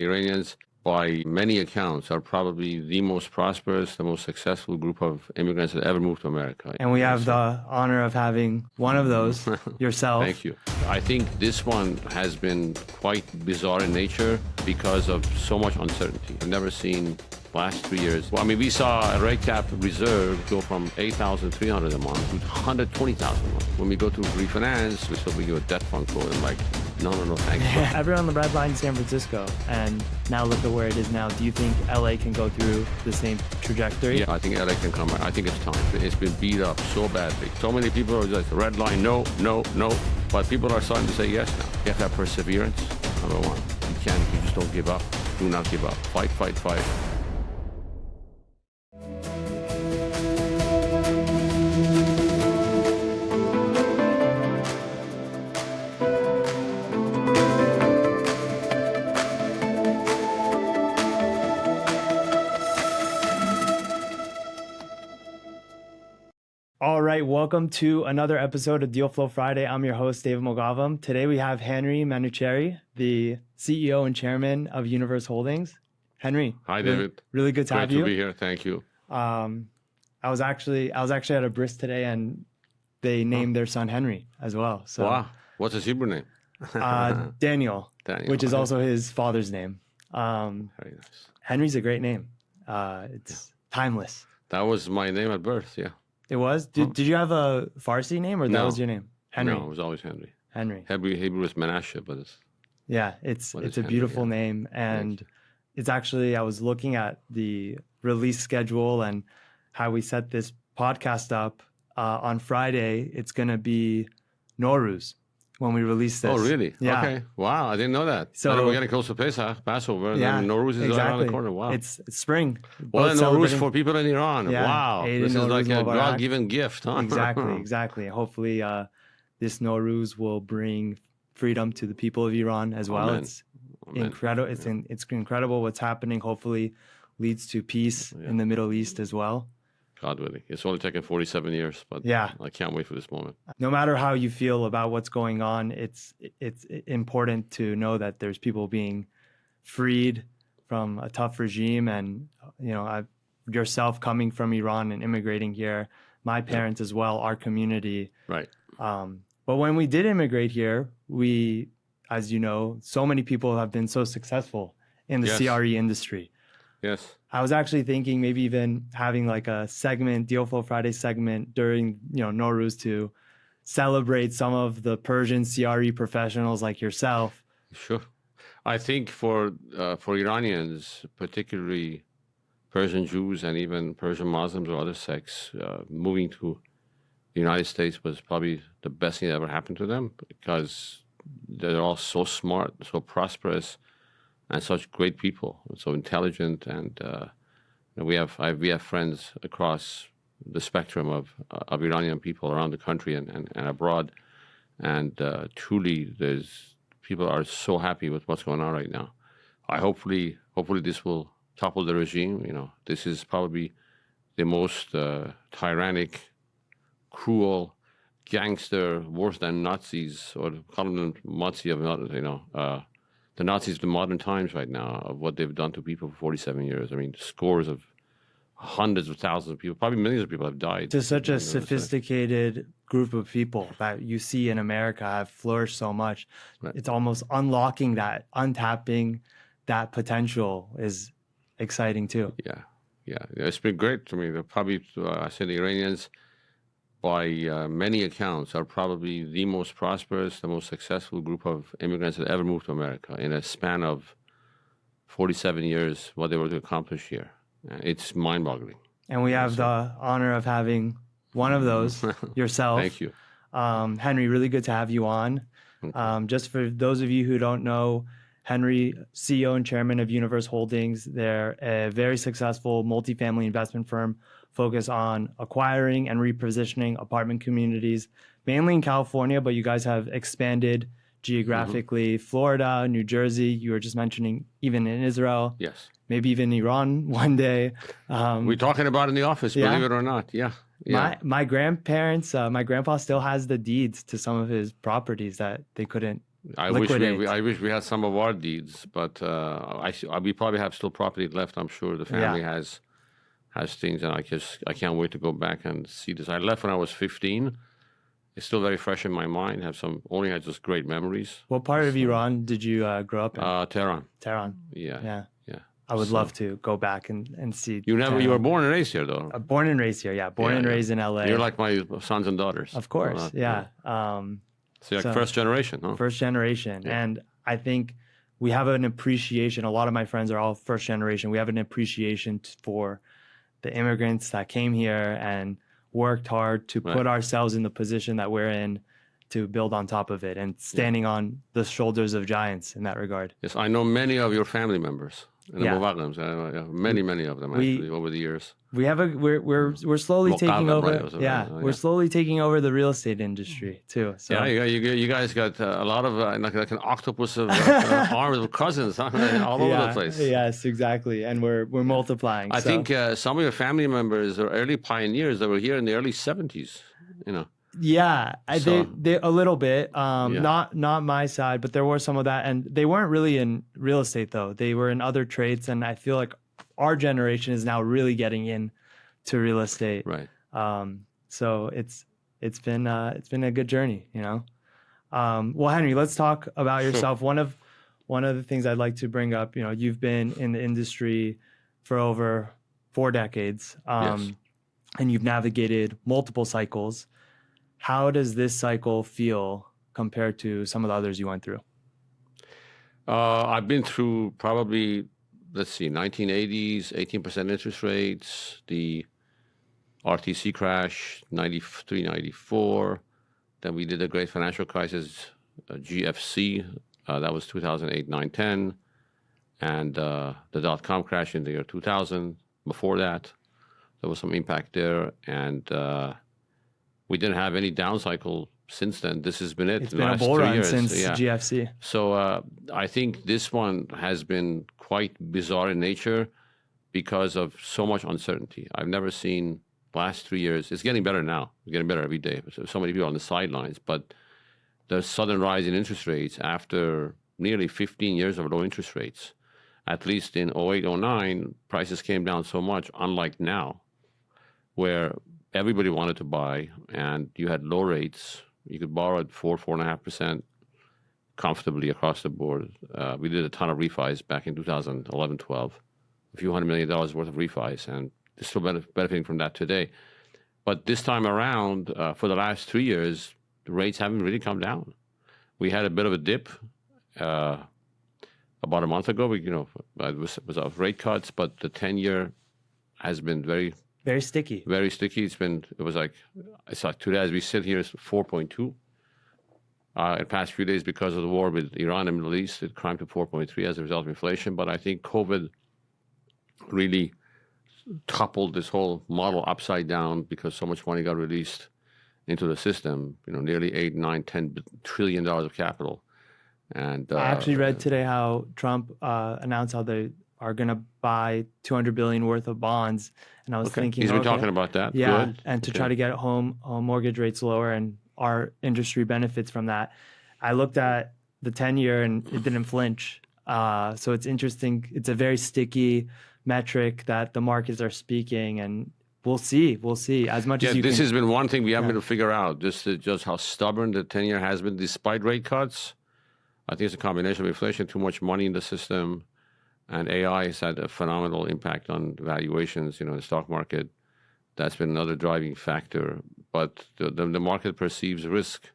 Iranians, by many accounts, are probably the most prosperous, the most successful group of immigrants that ever moved to America. And we have the honor of having one of those, yourself. Thank you. I think this one has been quite bizarre in nature because of so much uncertainty. I've never seen last 3 years. Well, I mean, we saw a rate cap reserve go from $8,300 a month to $120,000 a month. When we go to refinance, we still give a debt fund quote and like, no, thank you. Everyone on the red line in San Francisco, and now look at where it is now. Do you think LA can go through the same trajectory? Yeah, I think LA can come. I think it's time. It's been beat up so badly. So many people are just red line, no. But people are starting to say yes now. You have to have perseverance, number one. You just don't give up. Do not give up. Fight. All right, welcome to another episode of Deal Flow Friday. I'm your host, David Mogavam. Today we have Henry Manoucheri, the CEO and chairman of Universe Holdings. Henry. Hi, David. Really good to have you. Great to be here. Thank you. I was actually at a bris today, and they named their son Henry as well. So, wow. What's his Hebrew name? Daniel, which is also his father's name. Very nice. Henry's a great name. It's timeless. That was my name at birth, yeah. It was? Did you have a Farsi name, or that was your name? Henry. No, it was always Henry. Henry. Hebrew is Menashe, but it's... Yeah, it's a beautiful name. And it's actually, I was looking at the release schedule and how we set this podcast up. On Friday, it's going to be Nowruz when we release this. Oh, really? Yeah. Okay. Wow, I didn't know that. So we're getting close to Pesach, Passover, and then Nowruz is around the corner. Wow. It's spring. Well, then Nowruz for people in Iran. Yeah. Wow. This is like a God-given gift, huh? Exactly. Hopefully, this Nowruz will bring freedom to the people of Iran as well. Amen. It's incredible. It's incredible what's happening. Hopefully, leads to peace in the Middle East as well. God willing. It's only taken 47 years, but I can't wait for this moment. No matter how you feel about what's going on, it's important to know that there's people being freed from a tough regime. And, yourself coming from Iran and immigrating here, my parents as well, our community. Right. But when we did immigrate here, we, as you know, so many people have been so successful in the CRE industry. Yes. I was actually thinking maybe even having like a segment, Deal Flow Friday segment during, Nowruz to celebrate some of the Persian CRE professionals like yourself. Sure. I think for Iranians, particularly Persian Jews and even Persian Muslims or other sects, moving to the United States was probably the best thing that ever happened to them because they're all so smart, so prosperous, and such great people, so intelligent, and we have friends across the spectrum of Iranian people around the country and abroad, and truly, people are so happy with what's going on right now. Hopefully this will topple the regime. This is probably the most tyrannic, cruel, gangster, worse than Nazis, or call them Nazi of the Nazis of the modern times right now, of what they've done to people for 47 years. I mean, scores of hundreds of thousands of people, probably millions of people have died. To such a sophisticated group of people that you see in America have flourished so much. Right. It's almost unlocking that, untapping that potential is exciting too. Yeah. It's been great to me. Probably, I say the Iranians, by many accounts, are probably the most prosperous, the most successful group of immigrants that ever moved to America in a span of 47 years, what they were to accomplish here. It's mind-boggling. And we have the honor of having one of those, yourself. Thank you. Henry, really good to have you on. Just for those of you who don't know, Henry, CEO and chairman of Universe Holdings, they're a very successful multifamily investment firm focused on acquiring and repositioning apartment communities, mainly in California, but you guys have expanded geographically. Florida, New Jersey, you were just mentioning even in Israel. Yes. Maybe even Iran one day. We're talking about in the office, believe it or not. Yeah. My grandparents, my grandpa still has the deeds to some of his properties that they couldn't I liquidate. wish we had some of our deeds, but we probably have still property left. I'm sure the family has things, and I can't wait to go back and see this. I left when I was 15. It's still very fresh in my mind. Only had just great memories. What part of Iran did you grow up in? Tehran. Tehran. Yeah. Yeah. Yeah. I would love to go back and see. You Tehran. were born and raised here, though. Born and raised here. Yeah. Born and raised in LA. You're like my sons and daughters. Of course. Yeah. So you're like first generation, huh? First generation. Yeah. And I think we have an appreciation. A lot of my friends are all first generation. We have an appreciation for the immigrants that came here and worked hard to put ourselves in the position that we're in to build on top of it and standing on the shoulders of giants in that regard. Yes, I know many of your family members. Many of them actually over the years. We're slowly taking over. We're slowly taking over the real estate industry too. So you guys got a lot of like an octopus of arms of cousins all over the place. Yes, exactly, and we're multiplying. I think some of your family members are early pioneers that were here in the early 70s. You know. Yeah, they a little bit. Not my side, but there were some of that, and they weren't really in real estate though. They were in other trades, and I feel like our generation is now really getting into real estate. Right. So it's been a good journey, you know. Well, Henry, let's talk about yourself. Sure. One of the things I'd like to bring up, you know, you've been in the industry for over 4 decades, and you've navigated multiple cycles. How does this cycle feel compared to some of the others you went through? I've been through probably, 1980s, 18% interest rates, the RTC crash, 93, 94. Then we did the great financial crisis, GFC, that was 2008, 9, 10. And the dot-com crash in the year 2000. Before that, there was some impact there. And we didn't have any down cycle since then. This has been it. It's been a bull run since GFC. So I think this one has been quite bizarre in nature because of so much uncertainty. I've never seen last 3 years. It's getting better now. It's getting better every day. So many people on the sidelines. But the sudden rise in interest rates after nearly 15 years of low interest rates, at least in 08, 09, prices came down so much, unlike now, where everybody wanted to buy, and you had low rates. You could borrow at 4.5% comfortably across the board. We did a ton of refis back in 2011, 12, a few $100 million worth of refis, and they're still benefiting from that today. But this time around, for the last 3 years, the rates haven't really come down. We had a bit of a dip about a month ago. It was of rate cuts, but the 10-year has been very sticky. Very sticky. It's like today as we sit here, it's 4.2. In the past few days, because of the war with Iran and Middle East, it climbed to 4.3 as a result of inflation. But I think COVID really toppled this whole model upside down because so much money got released into the system. Nearly $8, $9, $10 trillion of capital. And I actually read today how Trump announced how they are going to buy $200 billion worth of bonds, and I was thinking he's been talking about that. Yeah, good. And to try to get home mortgage rates lower, and our industry benefits from that. I looked at the 10-year and it didn't flinch. So it's interesting. It's a very sticky metric that the markets are speaking, and we'll see. As much as this has been one thing we haven't been able to figure out. Just how stubborn the 10-year has been despite rate cuts. I think it's a combination of inflation, too much money in the system. And AI has had a phenomenal impact on valuations, in the stock market. That's been another driving factor. But the market perceives risk,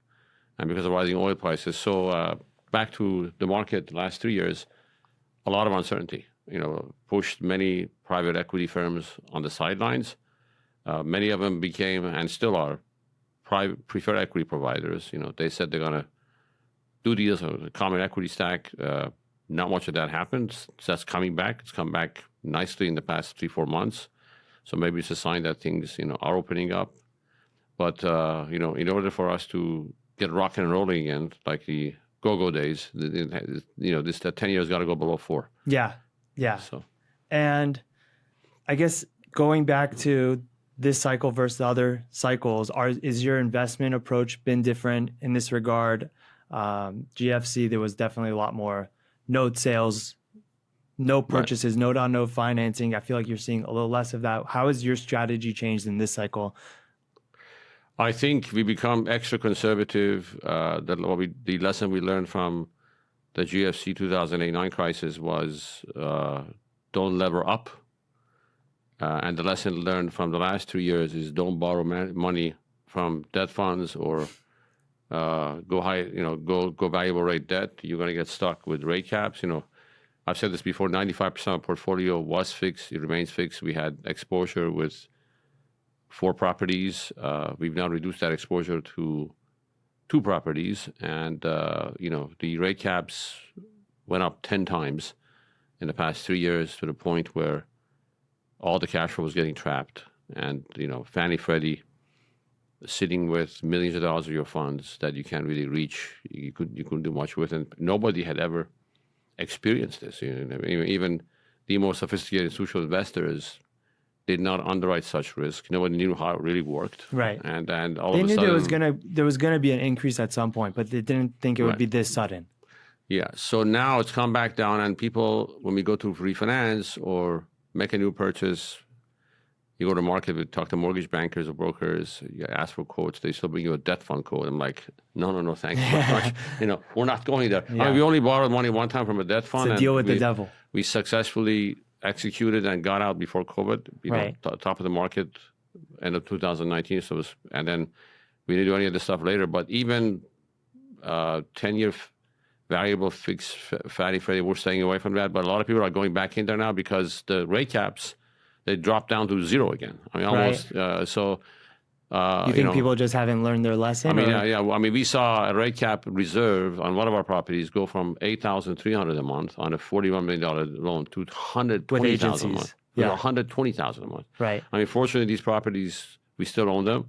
and because of rising oil prices. So back to the market, the last 3 years, a lot of uncertainty. Pushed many private equity firms on the sidelines. Many of them became and still are preferred equity providers. They said they're going to do deals on the common equity stack. Not much of that happened. So that's coming back. It's come back nicely in the past 3-4 months. So maybe it's a sign that things, are opening up. But, in order for us to get rocking and rolling again, like the go-go days, that 10 years got to go below 4. Yeah. So, and I guess going back to this cycle versus the other cycles, is your investment approach been different in this regard? GFC, there was definitely a lot more note sales, no purchases, note on note financing. I feel like you're seeing a little less of that. How has your strategy changed in this cycle? I think we become extra conservative. The lesson we learned from the GFC 2008-9 crisis was don't lever up. And the lesson learned from the last 2 years is don't borrow money from debt funds or go variable rate debt. You're going to get stuck with rate caps. I've said this before, 95% of portfolio was fixed. It remains fixed. We had exposure with 4 properties. We've now reduced that exposure to 2 properties. And, the rate caps went up 10 times in the past 3 years to the point where all the cash flow was getting trapped. And, Fannie, Freddie, sitting with millions of dollars of your funds that you can't really reach, you couldn't do much with. And nobody had ever experienced this. Even the most sophisticated institutional investors did not underwrite such risk. Nobody knew how it really worked. Right. And all they of a knew sudden there was gonna be an increase at some point, but they didn't think it would be this sudden. Yeah. So now it's come back down, and people, when we go to refinance or make a new purchase, you go to market, we talk to mortgage bankers or brokers, you ask for quotes, they still bring you a debt fund quote. I'm like, no, thank you very much. We're not going there. Yeah. We only borrowed money one time from a debt fund. It's a deal with the devil. We successfully executed and got out before COVID, top of the market, end of 2019. And then we didn't do any of this stuff later. But even 10-year variable fixed Fannie Freddie, we're staying away from that. But a lot of people are going back in there now because the rate caps, they dropped down to 0 again. I mean, almost. You think people just haven't learned their lesson? I mean, yeah. I mean, we saw a rate cap reserve on one of our properties go from $8,300 a month on a $41 million loan to $120,000 a month. Yeah, $120,000 a month. Right. I mean, fortunately, these properties, we still own them.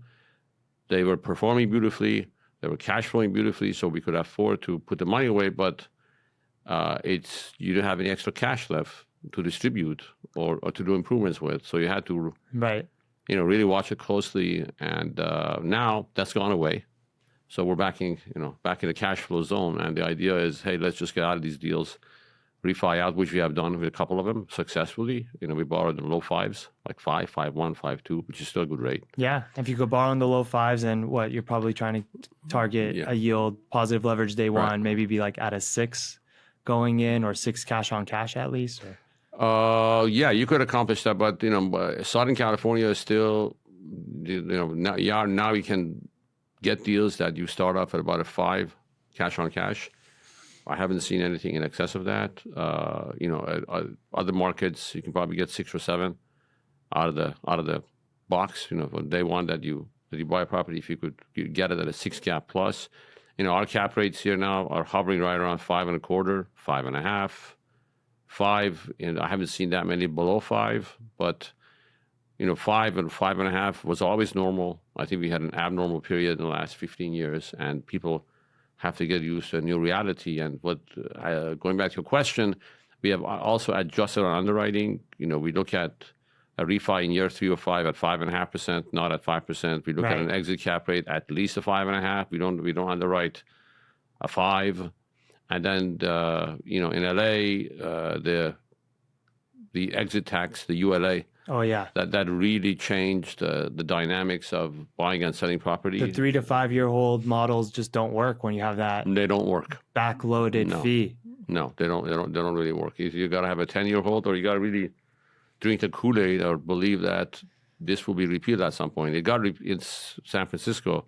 They were performing beautifully. They were cash flowing beautifully, so we could afford to put the money away. But you didn't have any extra cash left to distribute or to do improvements with. So you had to really watch it closely. And now that's gone away. So we're back in the cash flow zone. And the idea is, hey, let's just get out of these deals, refi out, which we have done with a couple of them successfully. We borrowed in low 5s, like 5, 5.1, 5.2, which is still a good rate. Yeah. If you could borrow in the low 5s, and you're probably trying to target a yield, positive leverage day one, maybe be like at a 6 going in, or 6 cash on cash at least. Yeah, you could accomplish that, but Southern California is still, now you can get deals that you start off at about a 5 cash on cash. I haven't seen anything in excess of that. Other markets you can probably get 6 or 7 out of the box. From day one that you buy a property, if you could get it at a 6 cap plus. Our cap rates here now are hovering right around 5.25, 5.5. 5, and I haven't seen that many below 5, but 5 and 5.5 was always normal. I think we had an abnormal period in the last 15 years, and people have to get used to a new reality. And going back to your question, we have also adjusted our underwriting. We look at a refi in year 3 or 5 at 5.5%, not at 5%. We look at an exit cap rate at least a 5.5. We don't underwrite a 5. And then, in LA, the exit tax, the ULA. Oh yeah. That really changed the dynamics of buying and selling property. The 3 to 5 year hold models just don't work when you have that. They don't work. Backloaded fee. No, they don't really work. You got to have a 10-year hold, or you got to really drink the Kool-Aid or believe that this will be repealed at some point. It got in San Francisco.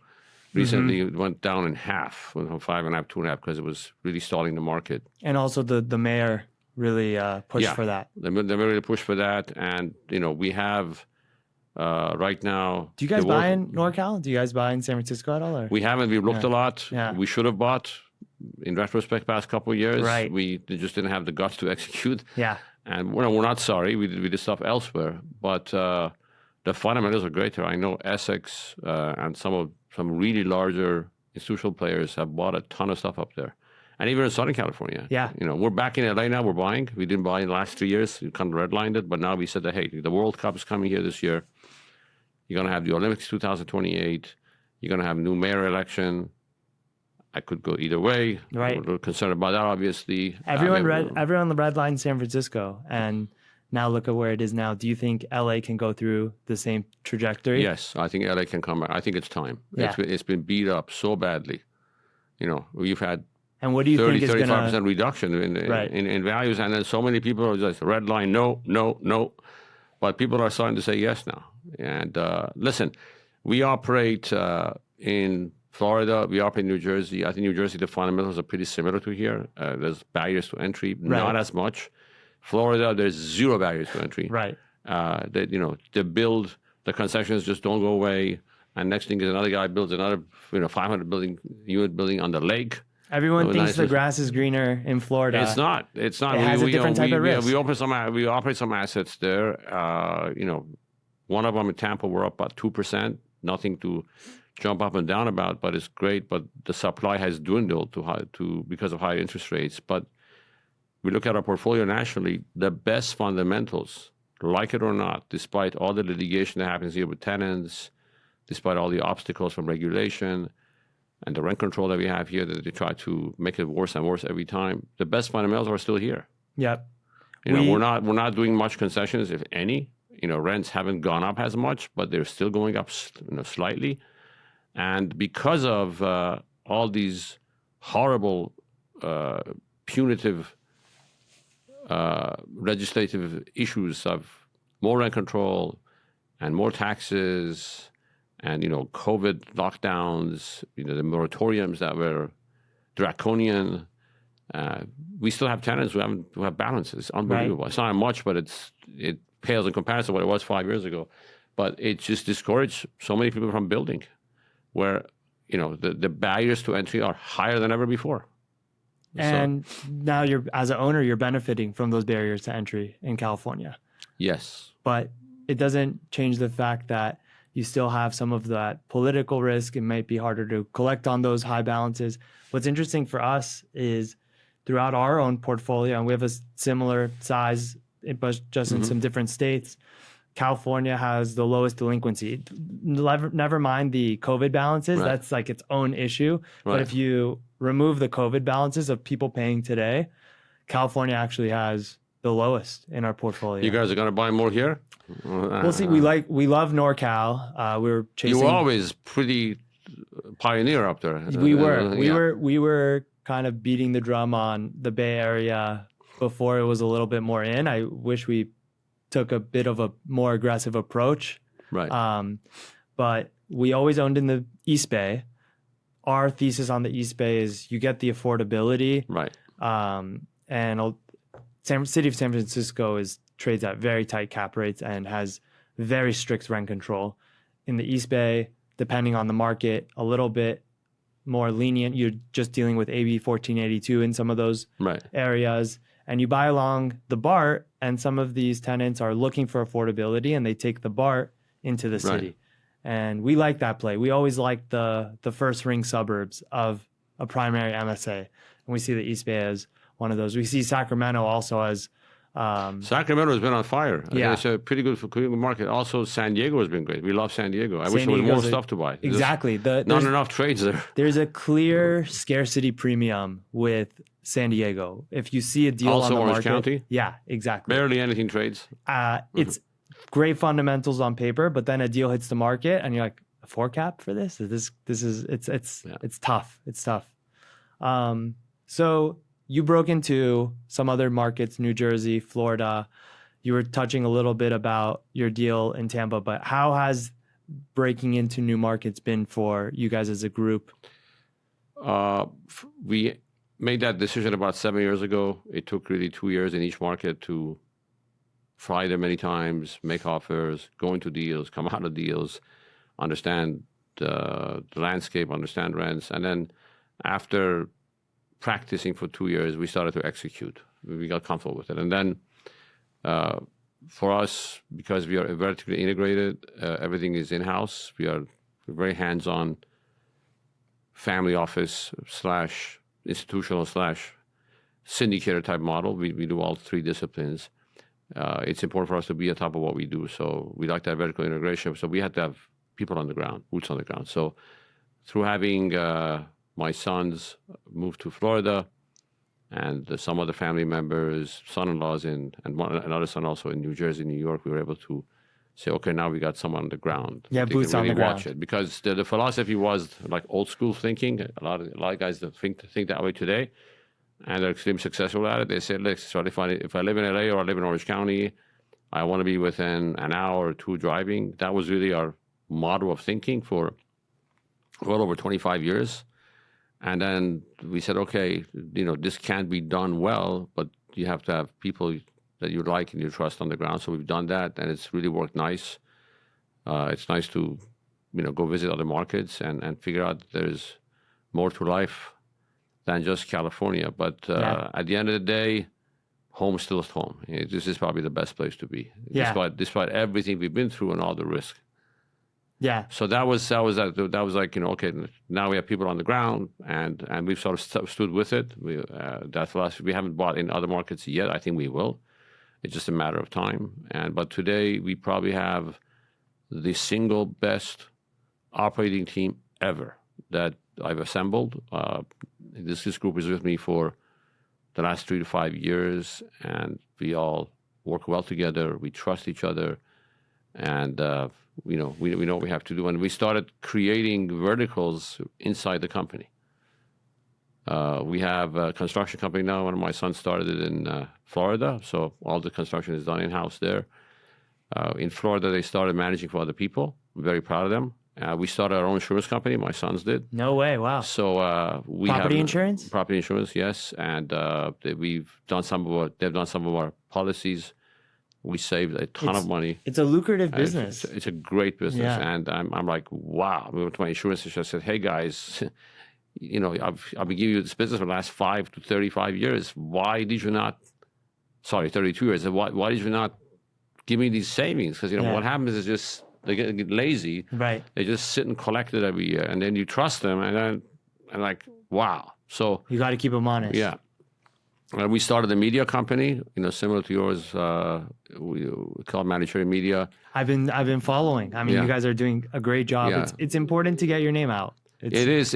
Recently, it went down in half, from 5.5, 2.5, because it was really stalling the market. And also the mayor really pushed for that. The mayor really pushed for that, and we have right now. Do you guys buy in NorCal? Do you guys buy in San Francisco at all? Or? We haven't. We've looked a lot. Yeah. We should have bought. In retrospect, past couple of years, Right. we just didn't have the guts to execute. Yeah. And we're not sorry. We did stuff elsewhere, but the fundamentals are great here. I know Essex and some really larger institutional players have bought a ton of stuff up there, and even in Southern California. Yeah. We're back in LA now. We're buying. We didn't buy in the last 3 years. We kind of redlined it, but now we said that, hey, the World Cup is coming here this year. You're going to have the Olympics 2028. You're going to have new mayor election. I could go either way. Right. We're a little concerned about that, obviously. Everyone on the red line in San Francisco, and now look at where it is now. Do you think LA can go through the same trajectory? Yes, I think LA can come back. I think it's time. Yeah. It's been beat up so badly. We've had And what do you think is 35% reduction in values, and then so many people are just red line, no, no, no. But people are starting to say yes now. And listen, we operate in Florida, we operate in New Jersey. I think New Jersey, the fundamentals are pretty similar to here. There's barriers to entry, not as much. Florida, there's zero barriers to entry. Right. The concessions just don't go away. And next thing is another guy builds another 500 unit building on the lake. Everyone thinks the grass is greener in Florida. It's not. It's not. It has a different type of risk. We operate some assets there. One of them in Tampa, we're up about 2%. Nothing to jump up and down about, but it's great. But the supply has dwindled because of high interest rates. But we look at our portfolio nationally, the best fundamentals, like it or not, despite all the litigation that happens here with tenants, despite all the obstacles from regulation and the rent control that we have here that they try to make it worse and worse every time, the best fundamentals are still here. Yep. We're not doing much concessions, if any. Rents haven't gone up as much, but they're still going up slightly. And because of all these horrible, punitive legislative issues of more rent control and more taxes and, COVID lockdowns, the moratoriums that were draconian, we still have tenants who have balances. It's unbelievable. Right. It's not much, but it pales in comparison to what it was 5 years ago. But it just discouraged so many people from building where, the barriers to entry are higher than ever before. And now as an owner, you're benefiting from those barriers to entry in California. Yes. But it doesn't change the fact that you still have some of that political risk. It might be harder to collect on those high balances. What's interesting for us is throughout our own portfolio, and we have a similar size, but just in some different states, California has the lowest delinquency. Never mind the COVID balances. Right. That's like its own issue. Right. But if you remove the COVID balances of people paying today, California actually has the lowest in our portfolio. You guys are going to buy more here? We'll see. We love NorCal. We're chasing. You were always pretty pioneer up there. We were kind of beating the drum on the Bay Area before it was a little bit more in. I wish we took a bit of a more aggressive approach. Right. But we always owned in the East Bay. Our thesis on the East Bay is you get the affordability. Right. And city of San Francisco trades at very tight cap rates and has very strict rent control. In the East Bay, depending on the market, a little bit more lenient. You're just dealing with AB 1482 in some of those areas. And you buy along the BART, and some of these tenants are looking for affordability, and they take the BART into the city. Right. And we like that play. We always like the first ring suburbs of a primary MSA. And we see the East Bay as one of those. We see Sacramento also as... Sacramento has been on fire. Yeah. It's a pretty good market. Also, San Diego has been great. We love San Diego. I wish there was more stuff to buy. Exactly. Not enough trades there. There's a clear scarcity premium with San Diego. If you see a deal also on the Orange market, County? Yeah, exactly. Barely anything trades. It's great fundamentals on paper, but then a deal hits the market, and you're like, a 4 cap for this? It's tough. It's tough. So you broke into some other markets, New Jersey, Florida. You were touching a little bit about your deal in Tampa, but how has breaking into new markets been for you guys as a group? We made that decision about 7 years ago. It took really 2 years in each market to try them many times, make offers, go into deals, come out of deals, understand the landscape, understand rents. And then after practicing for 2 years, we started to execute. We got comfortable with it. And then for us, because we are vertically integrated, everything is in-house. We're very hands-on family office / institutional / syndicator type model. We do all 3 disciplines. It's important for us to be on top of what we do. So we like that vertical integration. So we had to have people on the ground, boots on the ground. So through having my sons moved to Florida, and some other family members, son-in-laws, another son also in New Jersey, New York, we were able to say, okay, now we got someone on the ground. Yeah, They boots can on really the watch ground. it. Because the philosophy was like old school thinking. A lot of guys that think that way today, and they're extremely successful at it. They say, look, so if I live in LA or I live in Orange County, I want to be within an hour or two driving. That was really our model of thinking for well over 25 years. And then we said, okay, this can't be done well, but you have to have people that you like and you trust on the ground. So we've done that, and it's really worked nice. It's nice to, go visit other markets and figure out there's more to life than just California. But at the end of the day, home still is home. This is probably the best place to be, despite everything we've been through and all the risk. Yeah. So that was like, okay, now we have people on the ground, and we've sort of stood with it. That philosophy, we haven't bought in other markets yet. I think we will. It's just a matter of time. But today we probably have the single best operating team ever that I've assembled. This group is with me for the last 3 to 5 years, and we all work well together. We trust each other, and we know what we have to do. And we started creating verticals inside the company. We have a construction company now. One of my sons started it in Florida, so all the construction is done in-house there. In Florida, they started managing for other people. I'm very proud of them. We started our own insurance company. My sons did. No way! Wow. So we Property have insurance. Property insurance, yes. And they've done some of our policies. We saved a ton of money. It's a lucrative business. It's a great business, Yeah. and I'm like, wow. We went to my insurance agent. I said, hey guys, I've been giving you this business for the last 5 to 35 years. Why did you not? Sorry, 32 years. Why did you not give me these savings? Because what happens is just they get lazy. Right. They just sit and collect it every year, and then you trust them, and like, wow. So you got to keep them honest. yeah. We started a media company, similar to yours. We call it Manoucheri Media. I've been following. I mean, you guys are doing a great job. Yeah. It's important to get your name out. It is.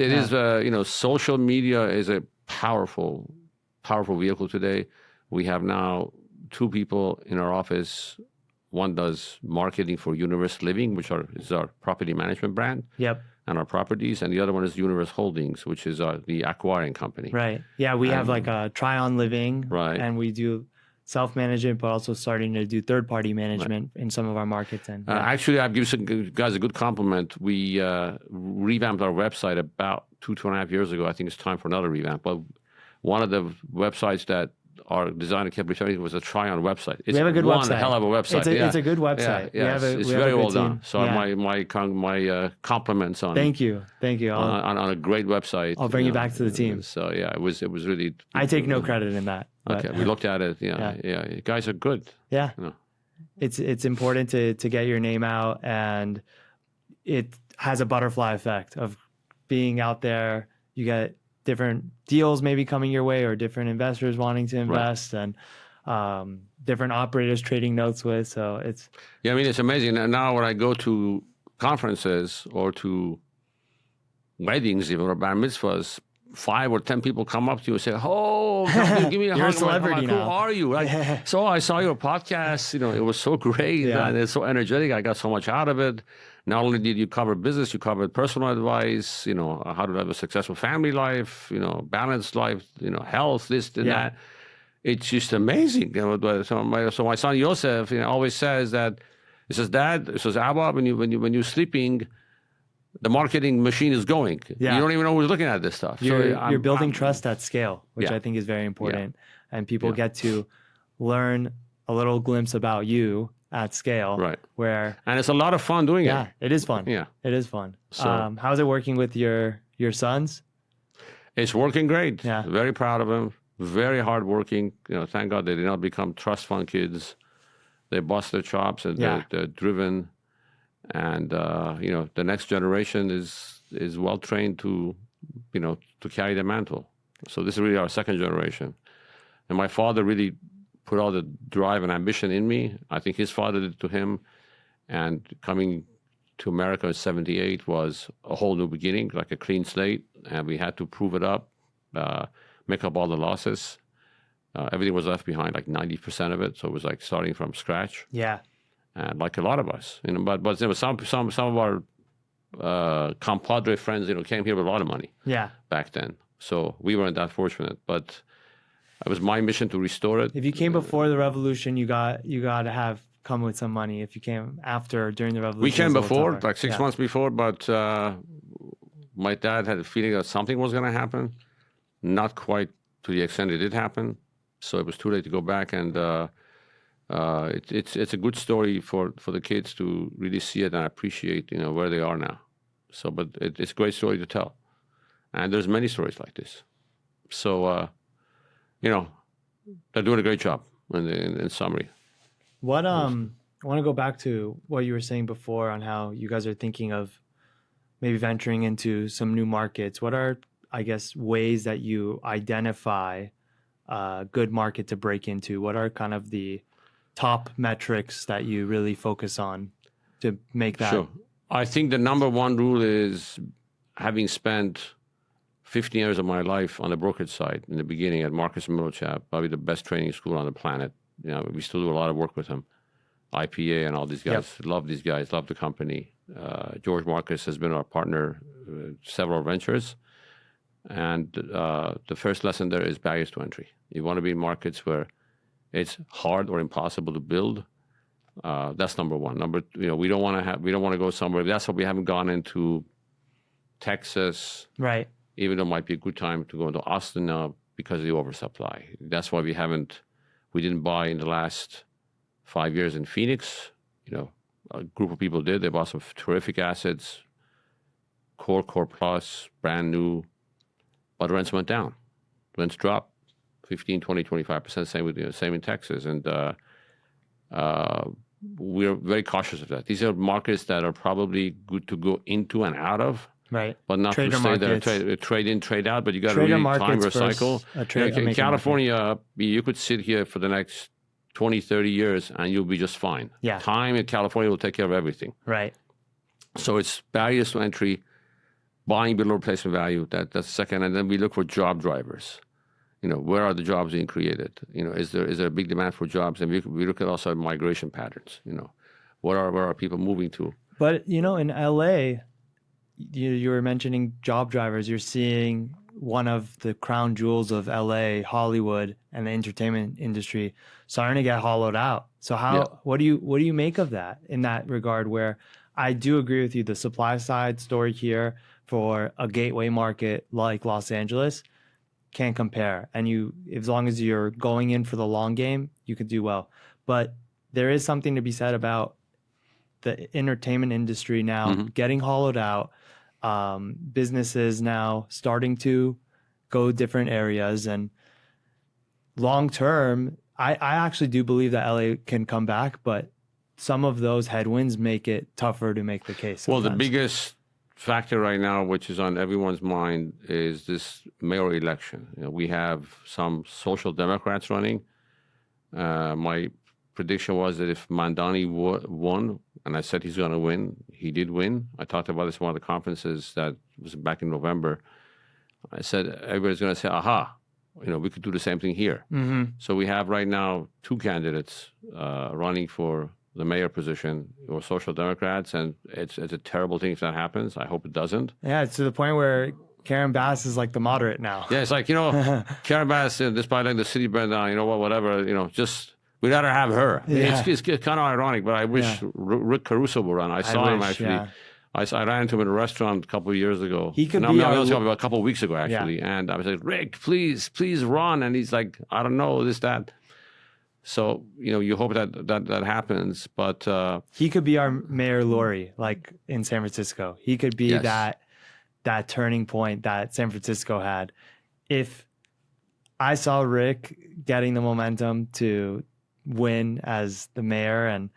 Social media is a powerful vehicle today. We have now 2 people in our office. One does marketing for Universe Living, which is our property management brand. Yep. And our properties, and the other one is Universe Holdings, which is the acquiring company. Right. Yeah, we have like a Try-On Living. Right. And we do self-management, but also starting to do third-party management in some of our markets. And actually, I've given you guys a good compliment. We revamped our website about 2.5 years ago. I think it's time for another revamp. But one of the websites that our designer kept returning was a Try-On website. It's we have a good website. One hell of a website. It's a good website. Yeah, it's very well done. So my compliments on. Thank you. On a great website. I'll bring you back to the team. So yeah, it was really. I take no credit in that. Okay, we looked at it. Yeah, you guys are good. Yeah, it's important to get your name out, and it has a butterfly effect of being out there. You get different deals maybe coming your way, or different investors wanting to invest, and different operators trading notes with. So it's it's amazing. And now when I go to conferences or to weddings, even or bar mitzvahs, 5 or 10 people come up to you and say, "Oh, give me a hug." You're a celebrity now. Who are you? Like, so I saw your podcast. It was so great. And it's so energetic. I got so much out of it. Not only did you cover business, you covered personal advice. How to have a successful family life. Balanced life. Health. This and that. It's just amazing. So my son Yosef always says that. He says, "Dad," he says, "Abba, when you're sleeping, the marketing machine is going. Yeah. You don't even know who's looking at this stuff." You're building trust at scale, which I think is very important. And people get to learn a little glimpse about you at scale. Right. And it's a lot of fun doing it. Yeah, it is fun. Yeah. It is fun. So, how's it working with your sons? It's working great. Yeah. Very proud of them. Very hardworking. Thank God they did not become trust fund kids. They bust their chops and they're driven. And the next generation is well trained to carry the mantle. So this is really our second generation. And my father really put all the drive and ambition in me. I think his father did to him. And coming to America in '78 was a whole new beginning, like a clean slate, and we had to prove it up, make up all the losses. Everything was left behind, like 90% of it. So it was like starting from scratch. Yeah. And like a lot of us, but there was some of our compadre friends, came here with a lot of money. Yeah. Back then. So we weren't that fortunate, but it was my mission to restore it. If you came before the revolution, you got to have come with some money. If you came after, during the revolution, We came it was a little before, tougher. like 6 months before, but my dad had a feeling that something was going to happen. Not quite to the extent it did happen. So it was too late to go back, and it's a good story for the kids to really see it and appreciate, where they are now. So, but it's a great story to tell, and there's many stories like this. So, they're doing a great job in summary. What I want to go back to what you were saying before on how you guys are thinking of maybe venturing into some new markets. What are, I guess, ways that you identify a good market to break into? What are kind of the top metrics that you really focus on to make that? Sure. I think the number one rule is, having spent 15 years of my life on the brokerage side in the beginning at Marcus & Millichap, probably the best training school on the planet. We still do a lot of work with them. IPA and all these guys. Yep. Love these guys, love the company. George Marcus has been our partner several ventures. And the first lesson there is barriers to entry. You want to be in markets where it's hard or impossible to build. That's number one. We don't want to go somewhere. That's why we haven't gone into Texas. Right. Even though it might be a good time to go into Austin now because of the oversupply. That's why we didn't buy in the last 5 years in Phoenix. A group of people did. They bought some terrific assets, core plus, brand new, but rents went down. Rents dropped 15, 20, 25%, same in Texas. And we're very cautious of that. These are markets that are probably good to go into and out of. Right. But not Trader to stay markets. there, trade in, trade out, but you got to Trader really time your markets versus cycle. a trade- In making California, you could sit here for the next 20, 30 years and you'll be just fine. Yeah. Time in California will take care of everything. Right. So it's barriers to entry, buying below replacement value, that's the second. And then we look for job drivers. Where are the jobs being created? Is there a big demand for jobs? And we look at also migration patterns. Where are people moving to? But, in LA, you were mentioning job drivers. You're seeing one of the crown jewels of LA, Hollywood, and the entertainment industry starting to get hollowed out. So what do you make of that in that regard, where I do agree with you, the supply side story here for a gateway market like Los Angeles can't compare. And as long as you're going in for the long game, you can do well. But there is something to be said about the entertainment industry now getting hollowed out. Businesses now starting to go different areas, and long term, I actually do believe that LA can come back, but some of those headwinds make it tougher to make the case. Sometimes. Well, the biggest factor right now, which is on everyone's mind, is this mayoral election. We have some social democrats running. My prediction was that if Mandani won, and I said he's going to win, he did win. I talked about this in one of the conferences that was back in November. I said, everybody's going to say, aha, we could do the same thing here. Mm-hmm. So we have right now two candidates running for the mayor position who are social democrats, and it's a terrible thing if that happens. I hope it doesn't. Yeah, it's to the point where Karen Bass is like the moderate now. Yeah, it's like, Karen Bass, despite letting the city burn down, whatever, just... We'd rather have her. Yeah. It's kind of ironic, but I wish Rick Caruso would run. I saw him actually. Yeah. I ran into him in a restaurant a couple of years ago. He could no, be I was about a couple of weeks ago actually, and I was like, Rick, please run. And he's like, I don't know, this, that. So you hope that happens, but he could be our Mayor Lori, like in San Francisco. He could be that turning point that San Francisco had. If I saw Rick getting the momentum to win as the mayor, and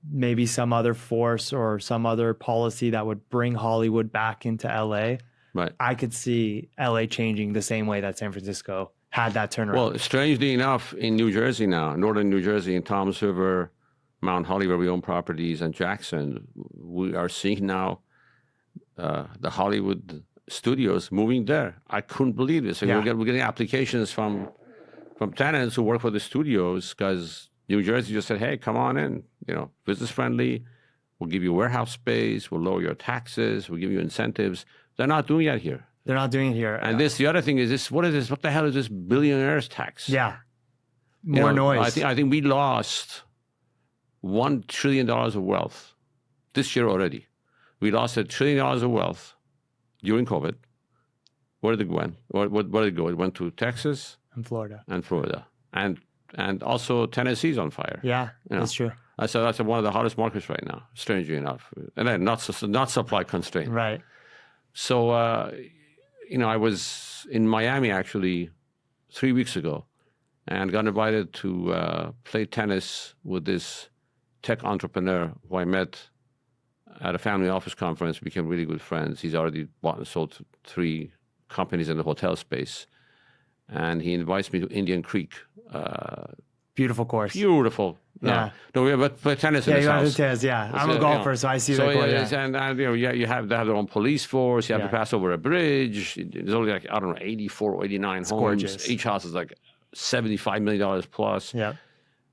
maybe some other force or some other policy that would bring Hollywood back into LA, right, I could see LA changing the same way that San Francisco had that turnaround. Well, strangely enough, in New Jersey now, northern New Jersey, in Toms River, Mount Holly, where we own properties, and Jackson, we are seeing now the Hollywood studios moving there. I couldn't believe it. So we're getting applications from tenants who work for the studios because New Jersey just said, hey, come on in, business friendly. We'll give you warehouse space. We'll lower your taxes. We'll give you incentives. They're not doing that here. They're not doing it here. And the other thing is this, what is this? What the hell is this billionaires tax? Yeah. More noise. I think we lost $1 trillion of wealth this year already. We lost $1 trillion of wealth during COVID. Where did it go? Where did it go? It went to Texas and Florida. And also Tennessee's on fire. Yeah, that's true. So that's one of the hottest markets right now, strangely enough. And then not supply constrained. Right. So, I was in Miami actually 3 weeks ago and got invited to play tennis with this tech entrepreneur who I met at a family office conference. We became really good friends. He's already bought and sold 3 companies in the hotel space. And he invites me to Indian Creek. Beautiful course. Beautiful. Yeah. No, we have tennis in his house. Tennis, yeah. I'm a golfer, so I see that court. Yeah. You have their own police force. You have to pass over a bridge. There's only 84 or 89 homes. Gorgeous. Each house is like $75 million plus. Yeah.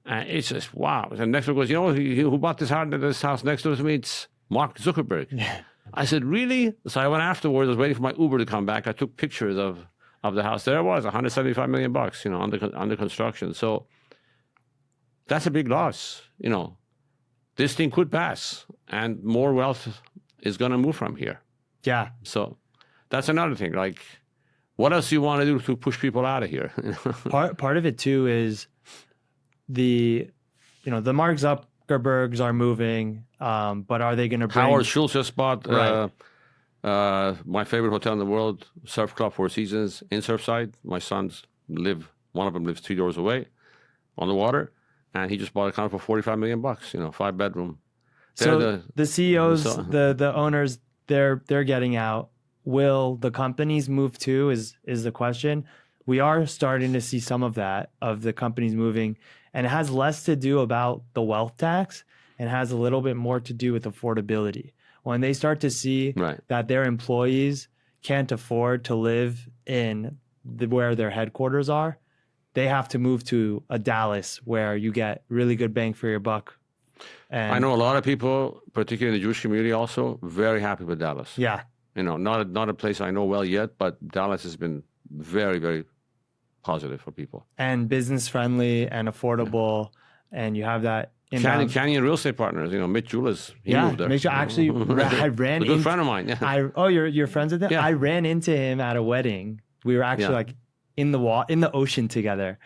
And it's just wow. And next one goes, who bought this house next door to me? It's Mark Zuckerberg. Yeah. I said, really? So I went afterwards. I was waiting for my Uber to come back. I took pictures of the house. There it was, $175 million, under construction. So that's a big loss. This thing could pass, and more wealth is going to move from here. Yeah. So that's another thing. Like, what else do you want to do to push people out of here? Part of it too is the Mark Zuckerbergs are moving, but are they going to bring... Howard Schultz just bought my favorite hotel in the world, Surf Club, Four Seasons in Surfside. My sons one of them lives 3 doors away on the water. And he just bought a condo for $45 million, 5-bedroom. So the CEOs, the owners, they're getting out. Will the companies move too? Is the question. We are starting to see some of that, of the companies moving, and it has less to do about the wealth tax and has a little bit more to do with affordability. When they start to see that their employees can't afford to live in where their headquarters are, they have to move to a Dallas where you get really good bang for your buck. And I know a lot of people, particularly in the Jewish community, also very happy with Dallas. Yeah. Not a place I know well yet, but Dallas has been very, very positive for people. And business friendly and affordable. And you have that Canyon Real Estate Partners, Mitch Julas, he moved there. Mitch, actually, I ran into... A good friend of mine, yeah. You're friends with him? Yeah. I ran into him at a wedding. We were actually in the ocean together,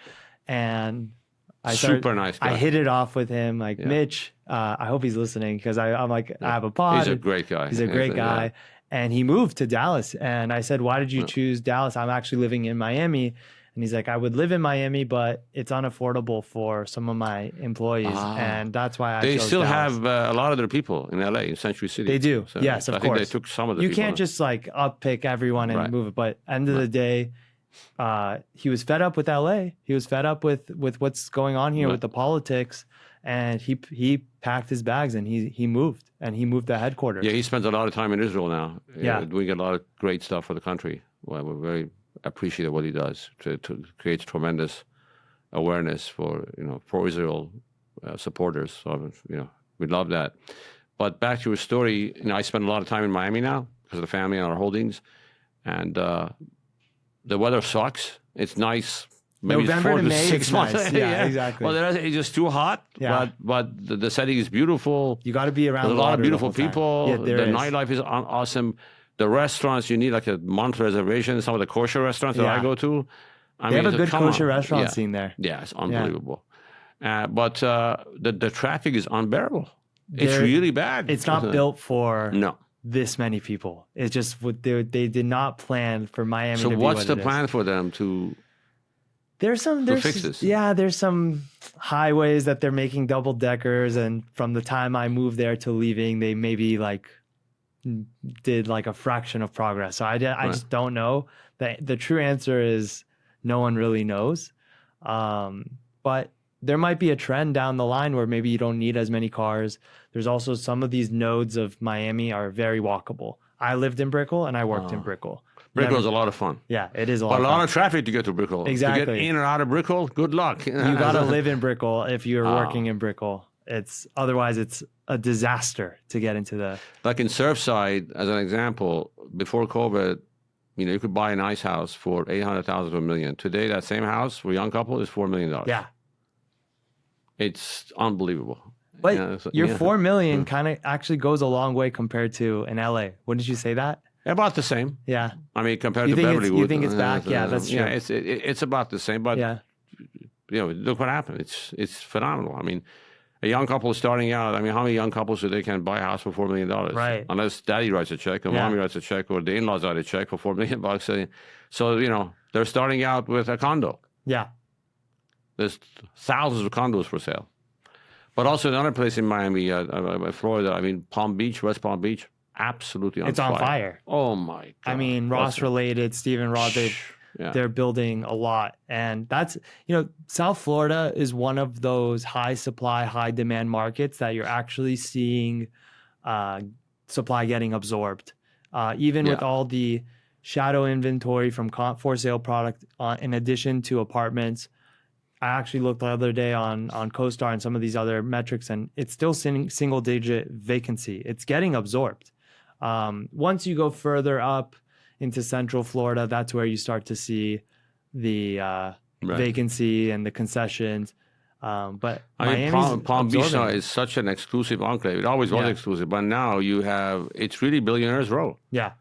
and super nice guy. I hit it off with him, Mitch. I hope he's listening because I'm like, I have a pod. He's a great guy. He's a great guy, and he moved to Dallas. And I said, why did you choose Dallas? I'm actually living in Miami. And he's like, I would live in Miami, but it's unaffordable for some of my employees, and that's why They chose still Dallas. have a lot of their people in LA, in Century City. They do, so, yes, of I course. think they took some of the You people. can't just up-pick everyone and move it. But end of the day, he was fed up with LA. He was fed up with what's going on here with the politics, and he packed his bags and he moved the headquarters. Yeah, he spends a lot of time in Israel now. Yeah, doing a lot of great stuff for the country. Well, we're very appreciative of what he does to create tremendous awareness for Israel supporters. So we love that. But back to your story, I spend a lot of time in Miami now because of the family and our holdings, and the weather sucks. It's nice. Maybe November 4 to to May, 6 months. Nice. Yeah, exactly. Well, it's just too hot. Yeah. But the setting is beautiful. You got to be around. There's a lot of beautiful the people. Yeah, the nightlife is awesome. The restaurants, you need like a month reservation. Some of the kosher restaurants that I go to. They have a good kosher restaurant scene there. Yeah, it's unbelievable. But the traffic is unbearable. It's really bad. It's not built for this many people. It's just they did not plan for Miami to be what what's the plan for them to fix this? Yeah, there's some highways that they're making double deckers, and from the time I moved there to leaving, they maybe did a fraction of progress. So I just don't know. The true answer is no one really knows. But there might be a trend down the line where maybe you don't need as many cars. There's also some of these nodes of Miami are very walkable. I lived in Brickell and I worked in Brickell. Brickell is a lot of fun. Yeah, it is a lot But of a fun. lot of traffic to get to Brickell. Exactly. To get in or out of Brickell, good luck. You got to live in Brickell if you're working in Brickell. Otherwise it's a disaster to get into the. Like in Surfside, as an example, before COVID, you could buy a nice house for $800,000 to $1 million. Today, that same house for a young couple is $4 million. Yeah. It's unbelievable. But your $4 million kind of actually goes a long way compared to in LA. Wouldn't you say that? About the same. Yeah. I mean, compared You to think Beverly you think it's back? Yeah, that's true. Yeah, it's about the same. But Yeah. Look what happened. It's phenomenal. I mean, a young couple starting out. I mean, how many young couples today can buy a house for $4 million? Right. Unless daddy writes a check or mommy writes a check or the in-laws write a check for $4 million. So they're starting out with a condo. Yeah. There's thousands of condos for sale. But also another place in Miami, Florida. I mean, Palm Beach, West Palm Beach, absolutely on fire. It's on fire. Oh my God! I mean, Ross related, Stephen Ross, they're building a lot, and that's South Florida is one of those high supply, high demand markets that you're actually seeing supply getting absorbed, even with all the shadow inventory from for sale product in addition to apartments. I actually looked the other day on CoStar and some of these other metrics, and it's still single digit vacancy. It's getting absorbed. Once you go further up into Central Florida, that's where you start to see the vacancy and the concessions. But I mean, Palm Beach now is such an exclusive enclave. It always was exclusive, but now it's really billionaires' row. Yeah.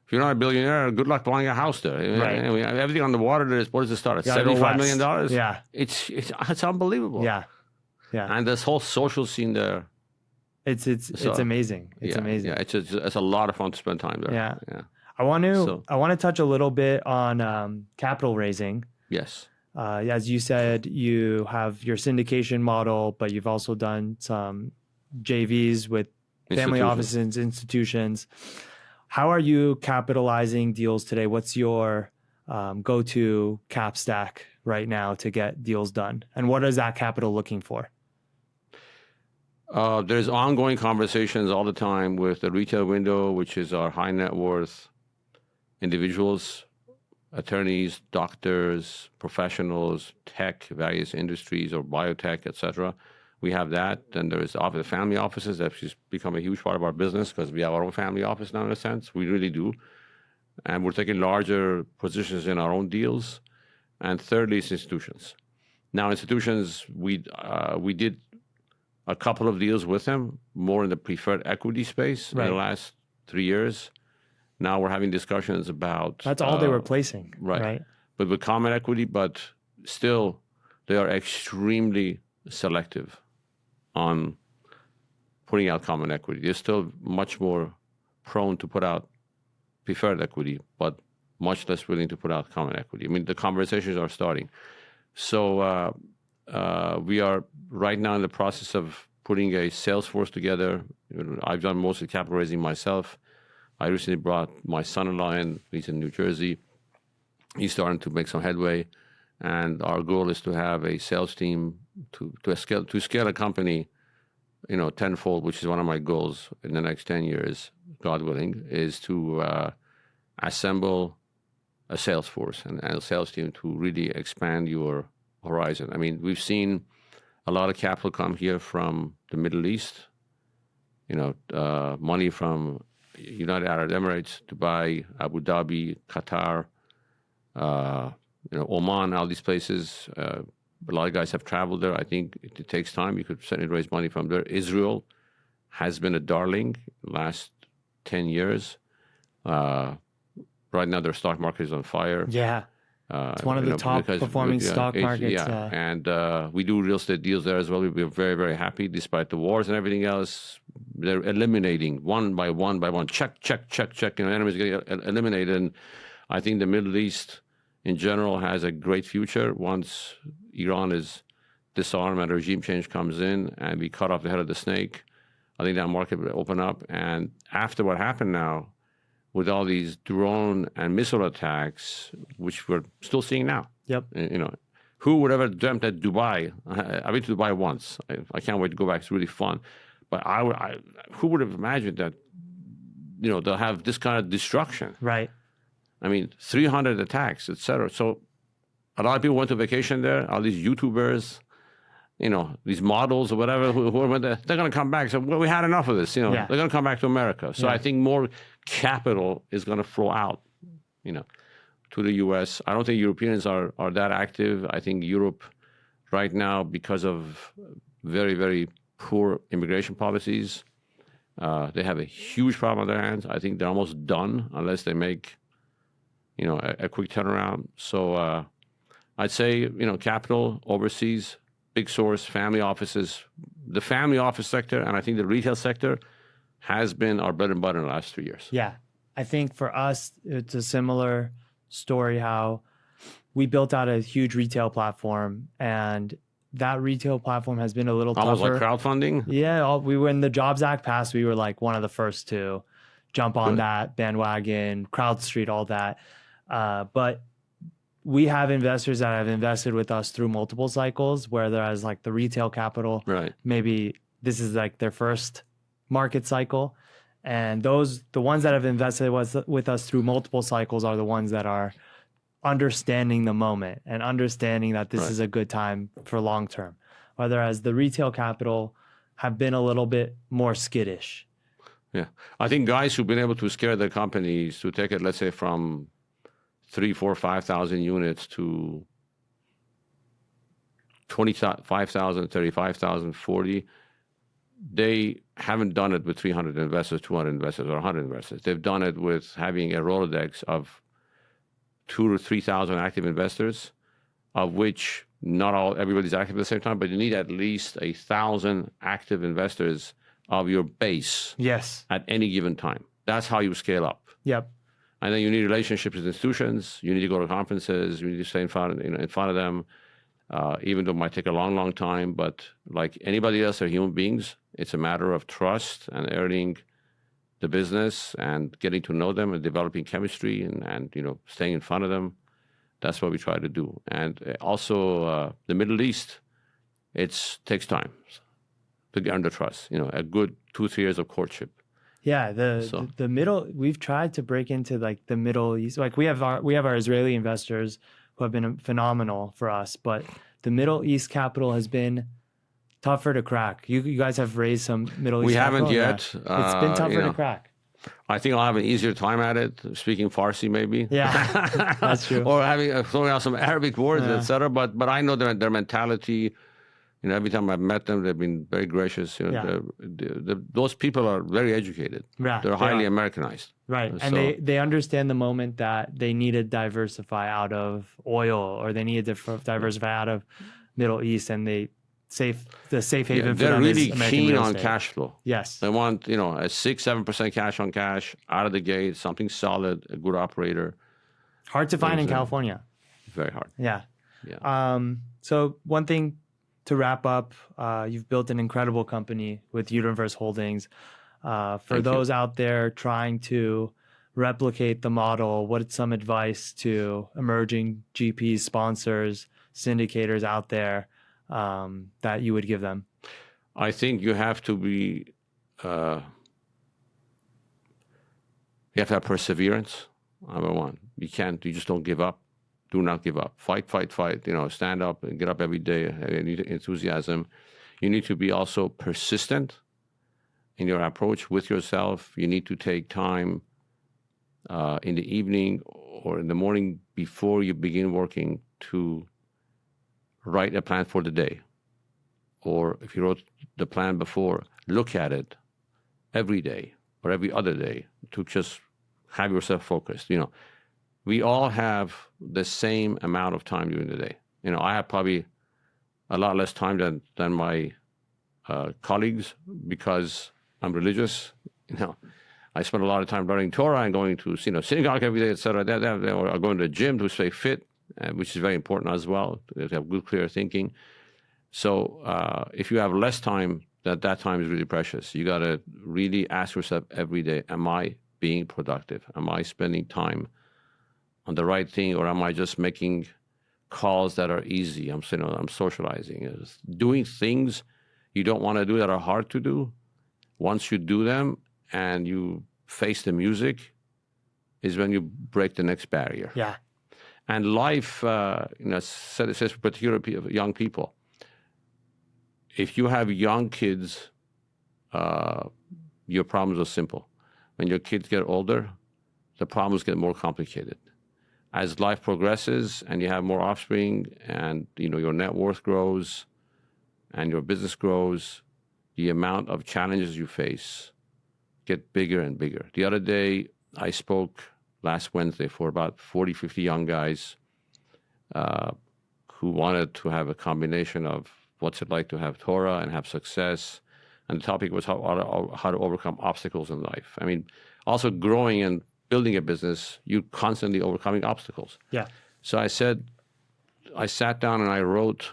If you're not a billionaire, good luck buying a house there. Right. I mean, everything on the water there is, what does it start at? $75 million? Yeah. It's unbelievable. Yeah. Yeah. And this whole social scene there. It's amazing. It's amazing. Yeah, it's a lot of fun to spend time there. Yeah. I want to touch a little bit on capital raising. Yes. As you said, you have your syndication model, but you've also done some JVs with family offices, institutions. How are you capitalizing deals today? What's your go-to cap stack right now to get deals done? And what is that capital looking for? There's ongoing conversations all the time with the retail window, which is our high net worth individuals, attorneys, doctors, professionals, tech, various industries or biotech, etc. We have that. Then there's the family offices that has become a huge part of our business because we have our own family office now in a sense. We really do. And we're taking larger positions in our own deals. And thirdly, is institutions. Now, institutions, we did a couple of deals with them, more in the preferred equity space in the last 3 years. Now we're having discussions about... That's all they were placing, right? But with common equity, but still, they are extremely selective on putting out common equity. They're still much more prone to put out preferred equity, but much less willing to put out common equity. I mean, the conversations are starting. So we are right now in the process of putting a sales force together. I've done most of the capital raising myself. I recently brought my son-in-law in. He's in New Jersey. He's starting to make some headway. And our goal is to have a sales team to scale a company, tenfold, which is one of my goals in the next 10 years, God willing, is to assemble a sales force and a sales team to really expand your horizon. I mean, we've seen a lot of capital come here from the Middle East, money from United Arab Emirates, Dubai, Abu Dhabi, Qatar, Oman, all these places. A lot of guys have traveled there. I think it takes time. You could certainly raise money from there. Israel has been a darling last 10 years. Right now, their stock market is on fire. Yeah. It's one of the top performing stock markets. Yeah, and we do real estate deals there as well. We're very, very happy despite the wars and everything else. They're eliminating one by one. Check. Enemies getting eliminated. And I think the Middle East in general has a great future once Iran is disarmed and regime change comes in and we cut off the head of the snake. I think that market will open up. And after what happened now, with all these drone and missile attacks, which we're still seeing now. Yep. Who would ever dreamt that Dubai? I've been to Dubai once. I can't wait to go back. It's really fun. But who would have imagined that, they'll have this kind of destruction? Right. I mean, 300 attacks, etc. So a lot of people went to vacation there. All these YouTubers, these models or whatever, who went there, they're going to come back. So we had enough of this. They're going to come back to America. So I think more capital is going to flow out, to the U.S. I don't think Europeans are that active. I think Europe right now, because of very, very poor immigration policies, they have a huge problem on their hands. I think they're almost done unless they make, a quick turnaround. So I'd say, capital overseas, big source, family offices. The family office sector, and I think the retail sector has been our bread and butter in the last 3 years. Yeah. I think for us, it's a similar story how we built out a huge retail platform, and that retail platform has been a little Almost tougher. like crowdfunding? Yeah. When the Jobs Act passed, we were like one of the first to jump on that bandwagon, CrowdStreet, all that. But we have investors that have invested with us through multiple cycles, whereas like the retail capital, Right. maybe this is like their first market cycle. And the ones that have invested with us through multiple cycles are the ones that are understanding the moment and understanding that this is a good time for long term. Whereas the retail capital have been a little bit more skittish. Yeah. I think guys who've been able to scare their companies to take it, let's say, from 3,000, 4,000, 5,000 units to 25,000, 35,000, 40, they haven't done it with 300 investors, 200 investors, or 100 investors. They've done it with having a Rolodex of 2,000 to 3,000 active investors, of which not everybody's active at the same time, but you need at least 1,000 active investors of your base. Yes. At any given time. That's how you scale up. Yep. And then you need relationships with institutions. You need to go to conferences. You need to stay in front of them, even though it might take a long, long time. But like anybody else, they're human beings. It's a matter of trust and earning the business and getting to know them and developing chemistry and staying in front of them. That's what we try to do. And also the Middle East, it takes time to get under trust. A good 2-3 years of courtship. Yeah, the middle. We've tried to break into like the Middle East. Like we have our Israeli investors who have been phenomenal for us, but the Middle East capital has been tougher to crack. You guys have raised some Middle East. We haven't capital? yet. Yeah. It's been tougher to crack. I think I'll have an easier time at it, speaking Farsi maybe. Yeah, that's true. Or throwing out some Arabic words, etc. But I know their mentality. Every time I've met them, they've been very gracious. Those people are very educated. Yeah, they're highly Americanized. Right, and they understand the moment that they need to diversify out of oil, or they need to diversify out of Middle East, and the safe haven for they're them really is American keen real on estate. Cash flow. Yes, They want a 6-7% cash on cash out of the gate, something solid, a good operator. Hard to find in California. Very hard. Yeah. Yeah. So one thing to wrap up, you've built an incredible company with Universe Holdings. For those out there trying to replicate the model, what's some advice to emerging GPs, sponsors, syndicators out there that you would give them? I think you have to be, you have to have perseverance, number one. You just don't give up. Do not give up. Fight. Stand up and get up every day. You need enthusiasm. You need to be also persistent in your approach with yourself. You need to take time in the evening or in the morning before you begin working to write a plan for the day. Or if you wrote the plan before, look at it every day or every other day to just have yourself focused. We all have the same amount of time during the day. I have probably a lot less time than my colleagues because I'm religious. I spend a lot of time learning Torah and going to synagogue every day, et cetera. Or going to the gym to stay fit, which is very important as well, to have good, clear thinking. So if you have less time, that time is really precious. You got to really ask yourself every day, am I being productive? Am I spending time on the right thing, or am I just making calls that are easy. I'm socializing. It's doing things you don't want to do that are hard to do. Once you do them and you face the music, is when you break the next barrier. Yeah. And life, it says for particular young people, if you have young kids, your problems are simple. When your kids get older, the problems get more complicated. As life progresses and you have more offspring and your net worth grows and your business grows, the amount of challenges you face get bigger and bigger. The other day, I spoke last Wednesday for about 40, 50 young guys who wanted to have a combination of what's it like to have Torah and have success. And the topic was how to overcome obstacles in life. I mean, also growing and building a business, you're constantly overcoming obstacles. Yeah. So I sat down and I wrote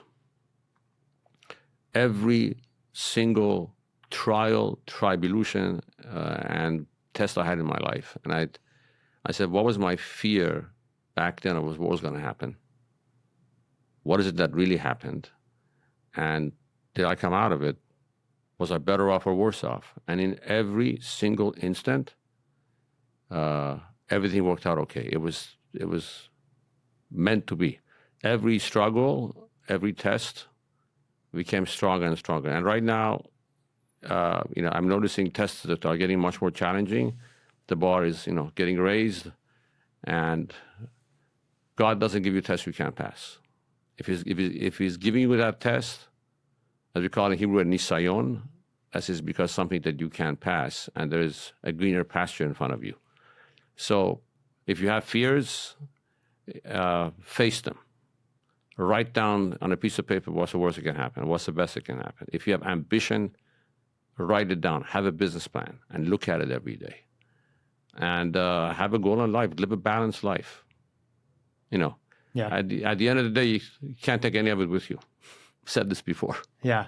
every single trial, tribulation, and test I had in my life. And I said, what was my fear back then of what was going to happen? What is it that really happened? And did I come out of it? Was I better off or worse off? And in every single instant, everything worked out okay. It was meant to be. Every struggle, every test became stronger and stronger. And right now, I'm noticing tests that are getting much more challenging. The bar is, getting raised, and God doesn't give you tests you can't pass. If he's giving you that test, as we call it in Hebrew, a nisayon, that is because something that you can't pass, and there is a greener pasture in front of you. So if you have fears, face them. Write down on a piece of paper what's the worst that can happen, what's the best that can happen. If you have ambition, write it down. Have a business plan and look at it every day. And have a goal in life. Live a balanced life. Yeah. At the end of the day, you can't take any of it with you. I've said this before. Yeah.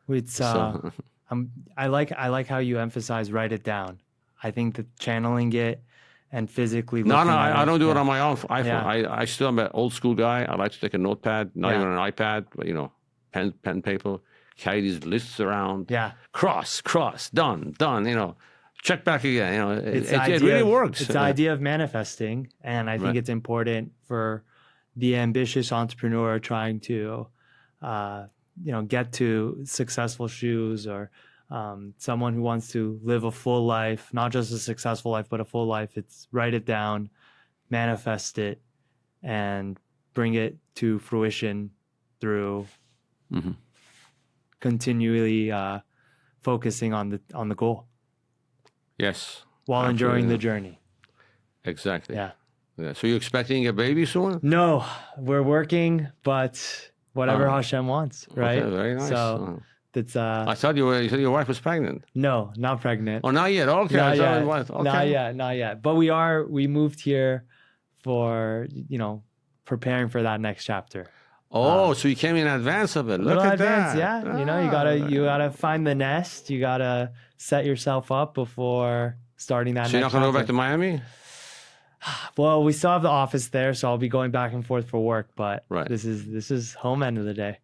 It's I like how you emphasize write it down. I think that channeling it and physically looking at I don't do it on my own iPhone. Yeah. I still am an old school guy. I like to take a notepad, not Yeah. even an iPad, but pen, paper, carry these lists around. Yeah. Cross, done, check back again. It idea really of- works. It's the idea of manifesting, and I think Right. it's important for the ambitious entrepreneur trying to, get to successful shoes, or someone who wants to live a full life, not just a successful life, but a full life. It's write it down, manifest it, and bring it to fruition through Mm-hmm. continually focusing on the goal Yes. while Absolutely. enjoying the journey. Exactly. Yeah. Yeah. So you're expecting a baby soon? No, we're working, but whatever Oh. Hashem wants, right? Okay, very nice. So that's I thought you said your wife was pregnant. no, not pregnant. Oh, not yet. Okay. Not I thought yet. it was. Okay. Not yet. But we moved here for, preparing for that next chapter. Oh, so you came in advance of it. Look Little at advance, that. yeah. You gotta find the nest. You gotta set yourself up before starting that. So you're not next going to go back chapter. to Miami? Well, we still have the office there, so I'll be going back and forth for work. But Right. this is home end of the day,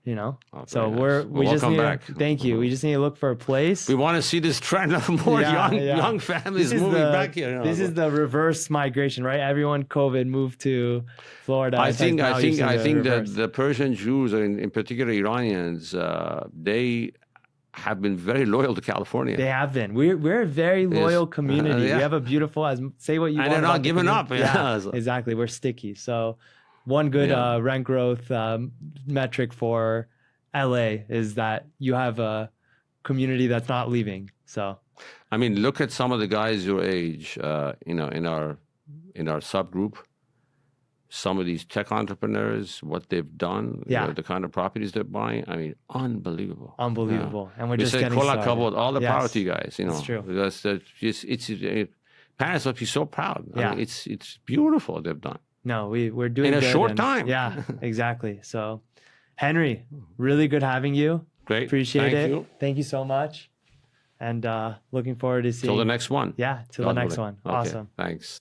Oh, So very nice. we just welcome need back. thank you. We just need to look for a place. We want to see this trend of more young families moving back here. This is the reverse migration, right? Everyone COVID moved to Florida. I It's think now you're seeing the that reverse. the Persian Jews, or in particular Iranians, they have been very loyal to California. They have been. We're a very loyal community. yeah. We have a beautiful, say what you And want. they're not about the giving up. community. Yeah. Yeah, exactly. We're sticky. So one good Yeah. rent growth metric for LA is that you have a community that's not leaving. So I mean, look at some of the guys your age, in our subgroup. Some of these tech entrepreneurs, what they've done, Yeah. the kind of properties they're buying. I mean, unbelievable. unbelievable. And we're We just say getting Kola started. Kavod, all the Yes. power to you guys. It's true. Because parents must be so proud. I Yeah. mean, it's beautiful what they've done. No, we're doing In a good short and- time. Yeah, exactly. So Henry, really good having you. Great. Appreciate Thank it. you. Thank you so much. And looking forward to seeing Till the next one. Yeah, till God the next willing. one. Okay, Awesome. Thanks.